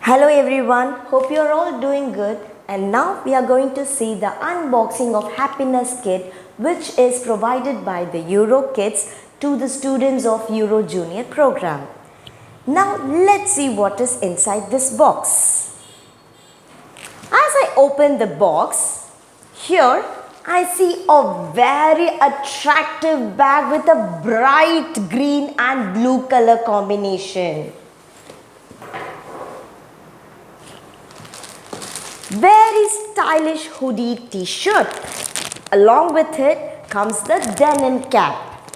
Hello everyone, hope you are all doing good, and now we are going to see the unboxing of Happiness Kit which is provided by the EuroKids to the students of EuroJunior program. Now let's see what is inside this box. As I open the box, here I see a very attractive bag with a bright green and blue color combination. Very stylish hoodie t-shirt. Along with it comes the denim cap.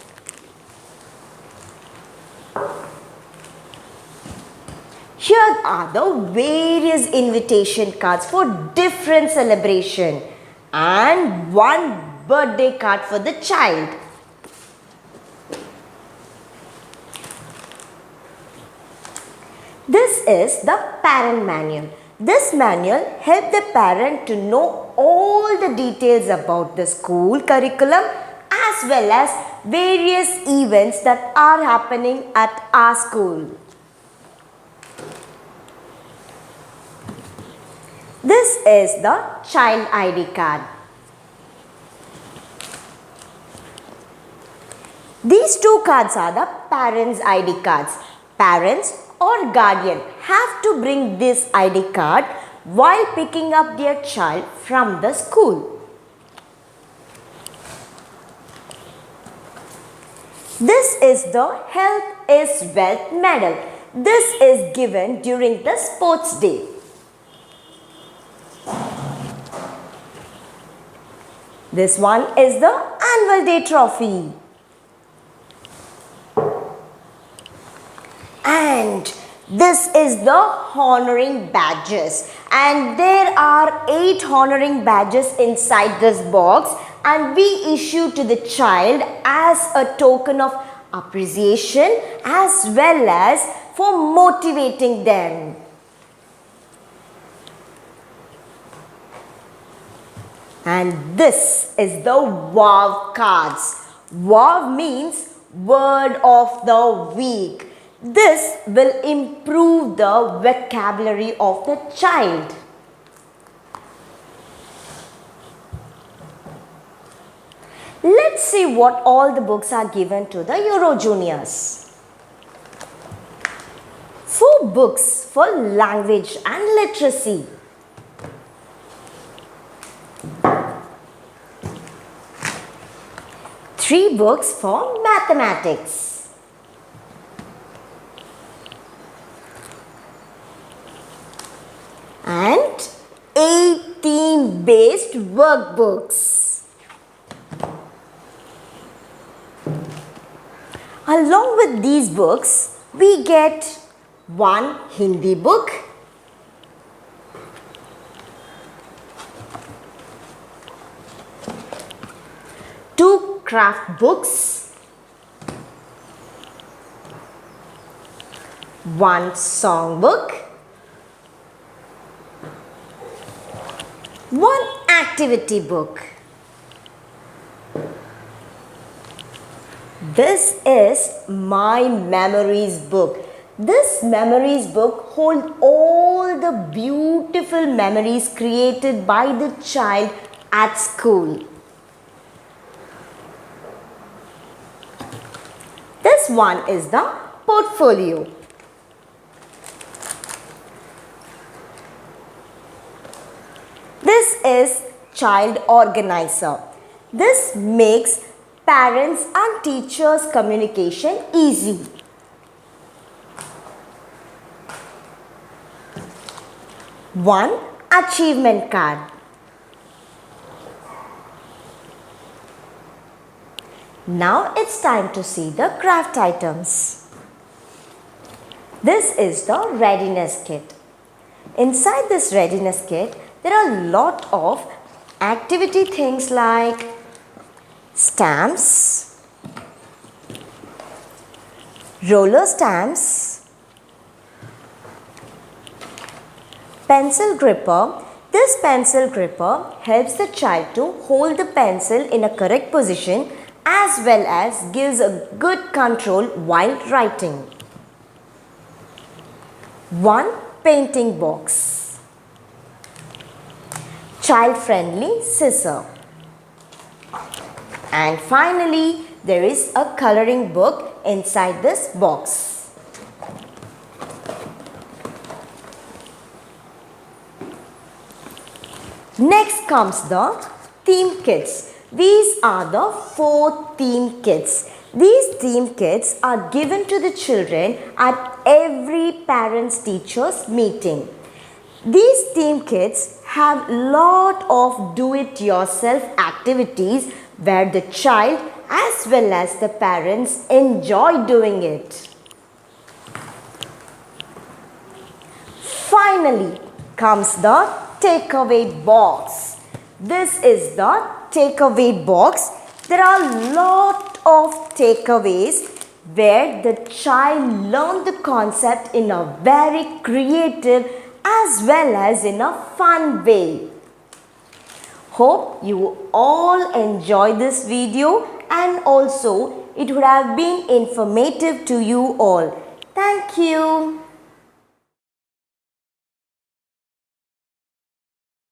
Here are the various invitation cards for different celebration and one birthday card for the child. This is the parent manual. This manual helps the parent to know all the details about the school curriculum as well as various events that are happening at our school. This is the child ID card. These two cards are the parents' ID cards. Parents or guardian have to bring this ID card while picking up their child from the school. This is the Health is Wealth medal. This is given during the sports day. This one is the annual day trophy. And this is the honoring badges, and there are 8 honoring badges inside this box, and we issue to the child as a token of appreciation as well as for motivating them. And this is the WOW cards. WOW means word of the week. This will improve the vocabulary of the child. Let's see what all the books are given to the EuroJuniors. 4 books for language and literacy. 3 books for mathematics. And 18 based workbooks. Along with these books, we get 1 Hindi book, 2 craft books, 1 song book, 1 activity book. This is my memories book. This memories book holds all the beautiful memories created by the child at school. This one is the portfolio. This is child organizer. This makes parents and teachers communication easy. One achievement card. Now it's time to see the craft items. This is the Readiness kit. Inside this Readiness kit, there are a lot of activity things like stamps, roller stamps, pencil gripper. This pencil gripper helps the child to hold the pencil in a correct position as well as gives a good control while writing. 1 painting box, child-friendly scissor, and finally there is a coloring book inside this box. Next comes the theme kits. These are the 4 theme kits. These theme kits are given to the children at every parents teachers meeting. These theme kits have lot of do-it-yourself activities where the child as well as the parents enjoy doing it. Finally comes the takeaway box. This is the takeaway box. There are lot of takeaways where the child learn the concept in a very creative as well as in a fun way. Hope you all enjoy this video and also it would have been informative to you all. Thank you.